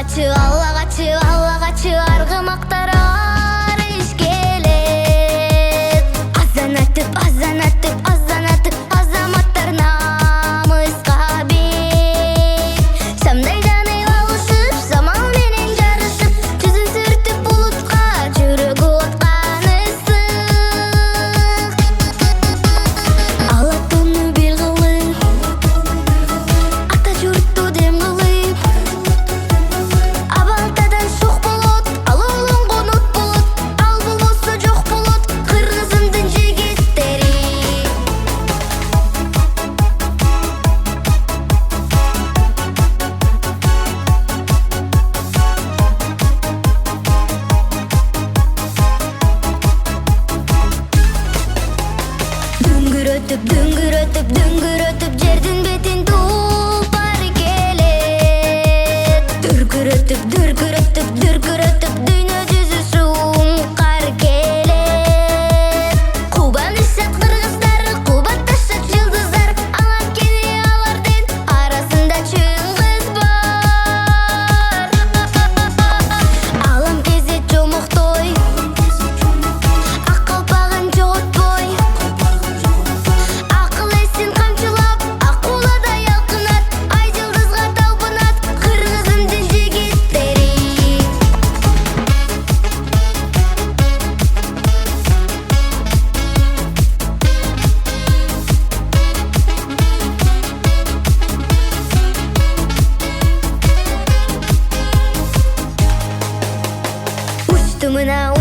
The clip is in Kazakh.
Аллағачы арғымақтар ішкелет. Азан атып азаматтар намысқа бет. Самдай жаны алышып, самалменен жарышып, жүзін сүртіп бұлытқа, жүрегі отқан ыстық. Алатоны бел қылып, ата жұртты дем қылып, абалтадан шоқ болот, ал олың қонут болот, ал болмосы жоқ болот, қырғызымдың жігіттері. Дүңгүрөтүп жердин бетин тупар келет. Дүркүрөтүп дүйнө жүзү суңкар келет. Кубанышат кыргыздар, кубатташат жылдыздар, ала келе алардын арасында чыңгыз бар. Алам кезет жомоктой, ак калпагын жоготпой, акыл эсин камчылап, акулада ялкынат, ай жылдызга талпынат, кыргызымдын жигиттери. Учту мына